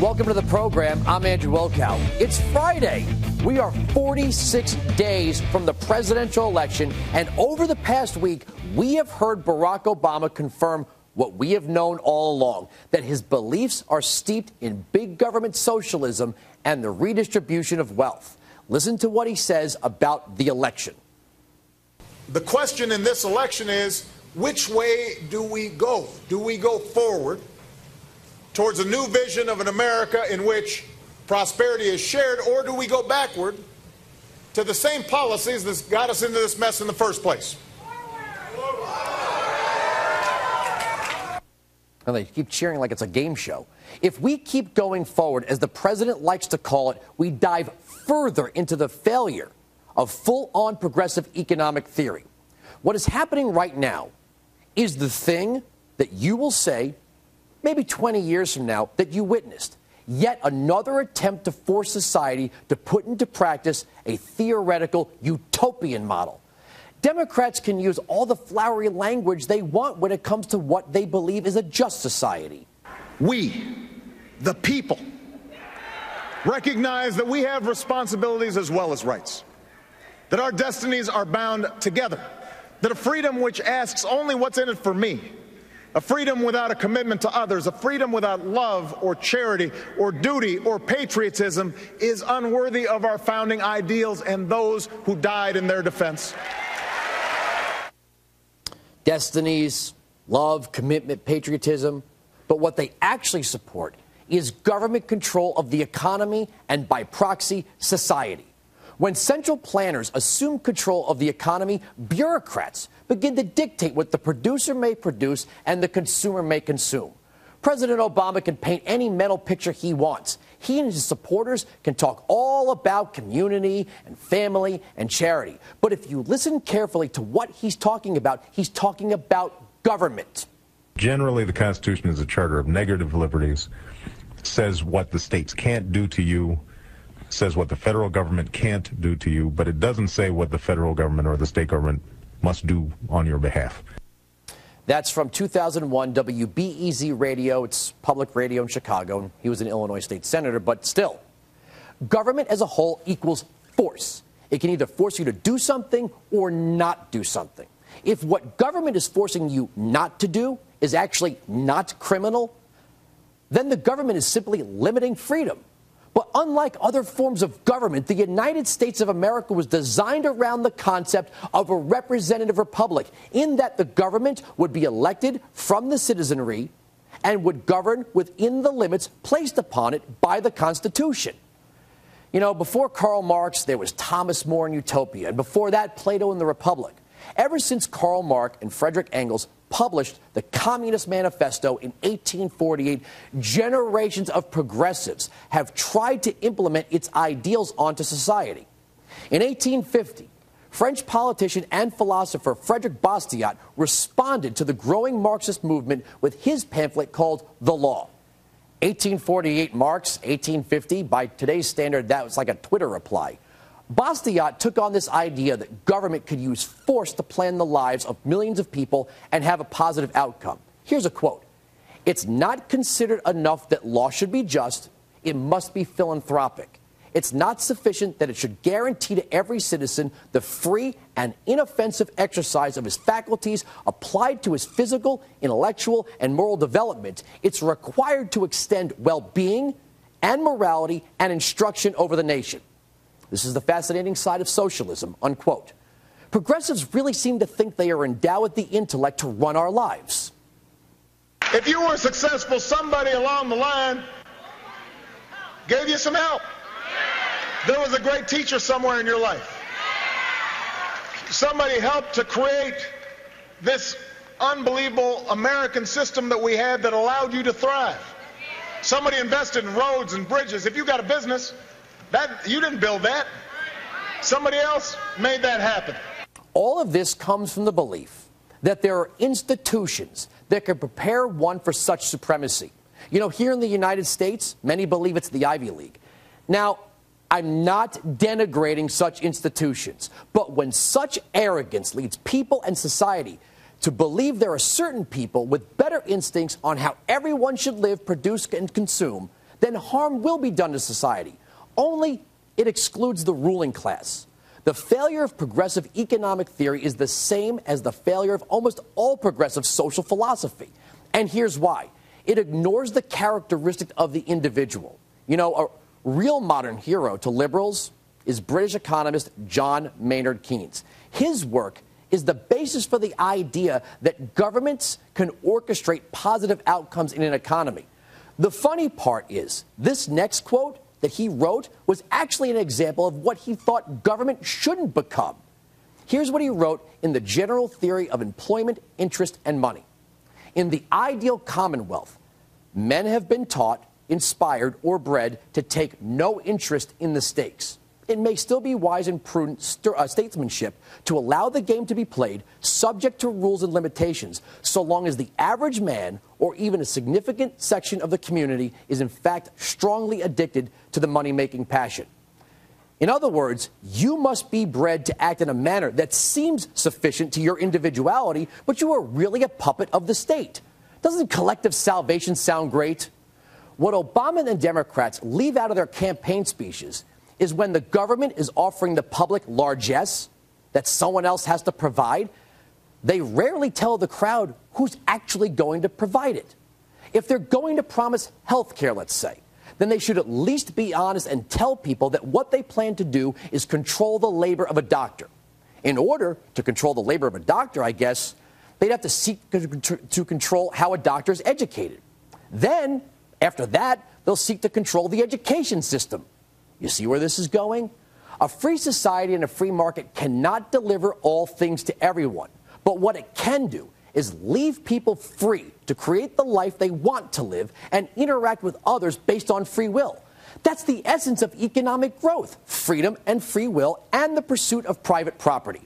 Welcome to the program. I'm Andrew Wilkow. It's Friday. We are 46 days from the presidential election, and over the past week, we have heard Barack Obama confirm what we have known all along, that his beliefs are steeped in big government socialism and the redistribution of wealth. Listen to what he says about the election. The question in this election is, which way do we go? Do we go forward towards a new vision of an America in which prosperity is shared, or do we go backward to the same policies that got us into this mess in the first place? And they keep cheering like it's a game show. If we keep going forward, as the president likes to call it, we dive further into the failure of full-on progressive economic theory. What is happening right now is the thing that you will say, maybe 20 years from now, that you witnessed. Yet another attempt to force society to put into practice a theoretical utopian model. Democrats can use all the flowery language they want when it comes to what they believe is a just society. We, the people, recognize that we have responsibilities as well as rights, that our destinies are bound together, that a freedom which asks only what's in it for me, a freedom without a commitment to others, a freedom without love or charity or duty or patriotism is unworthy of our founding ideals and those who died in their defense. Destinies, love, commitment, patriotism. But what they actually support is government control of the economy and, by proxy, society. When central planners assume control of the economy, bureaucrats begin to dictate what the producer may produce and the consumer may consume. President Obama can paint any mental picture he wants. He and his supporters can talk all about community and family and charity. But if you listen carefully to what he's talking about government. Generally, the Constitution is a charter of negative liberties. It says what the states can't do to you, says what the federal government can't do to you, but it doesn't say what the federal government or the state government must do on your behalf. That's from 2001 WBEZ Radio. It's public radio in Chicago. He was an Illinois state senator, but still, government as a whole equals force. It can either force you to do something or not do something. If what government is forcing you not to do is actually not criminal, then the government is simply limiting freedom. But unlike other forms of government, the United States of America was designed around the concept of a representative republic, in that the government would be elected from the citizenry and would govern within the limits placed upon it by the Constitution. You know, before Karl Marx, there was Thomas More in Utopia, and before that, Plato in the Republic. Ever since Karl Marx and Friedrich Engels published the Communist Manifesto in 1848, generations of progressives have tried to implement its ideals onto society. In 1850, French politician and philosopher Frederick Bastiat responded to the growing Marxist movement with his pamphlet called The Law. 1848 Marx, 1850, by today's standard, that was like a Twitter reply. Bastiat took on this idea that government could use force to plan the lives of millions of people and have a positive outcome. Here's a quote. "It's not considered enough that law should be just. It must be philanthropic. It's not sufficient that it should guarantee to every citizen the free and inoffensive exercise of his faculties applied to his physical, intellectual, and moral development. It's required to extend well-being and morality and instruction over the nation. This is the fascinating side of socialism," unquote. Progressives really seem to think they are endowed with the intellect to run our lives. If you were successful, somebody along the line gave you some help. There was a great teacher somewhere in your life. Somebody helped to create this unbelievable American system that we had that allowed you to thrive. Somebody invested in roads and bridges. If you got a business, you didn't build that. Somebody else made that happen. All of this comes from the belief that there are institutions that can prepare one for such supremacy. You know, here in the United States, many believe it's the Ivy League. Now, I'm not denigrating such institutions, but when such arrogance leads people and society to believe there are certain people with better instincts on how everyone should live, produce, and consume, then harm will be done to society. Only it excludes the ruling class. The failure of progressive economic theory is the same as the failure of almost all progressive social philosophy. And here's why. It ignores the characteristic of the individual. You know, a real modern hero to liberals is British economist John Maynard Keynes. His work is the basis for the idea that governments can orchestrate positive outcomes in an economy. The funny part is, this next quote that he wrote was actually an example of what he thought government shouldn't become. Here's what he wrote in The General Theory of Employment, Interest, and Money. In the ideal commonwealth, men have been taught, inspired, or bred to take no interest in the stakes. It may still be wise and prudent statesmanship to allow the game to be played subject to rules and limitations, so long as the average man or even a significant section of the community is in fact strongly addicted to the money-making passion. In other words, you must be bred to act in a manner that seems sufficient to your individuality, but you are really a puppet of the state. Doesn't collective salvation sound great? What Obama and Democrats leave out of their campaign speeches is when the government is offering the public largesse that someone else has to provide, they rarely tell the crowd who's actually going to provide it. If they're going to promise health care, let's say, then they should at least be honest and tell people that what they plan to do is control the labor of a doctor. In order to control the labor of a doctor, I guess, they'd have to seek to control how a doctor is educated. Then, after that, they'll seek to control the education system. You see where this is going? A free society and a free market cannot deliver all things to everyone. But what it can do is leave people free to create the life they want to live and interact with others based on free will. That's the essence of economic growth: freedom and free will and the pursuit of private property.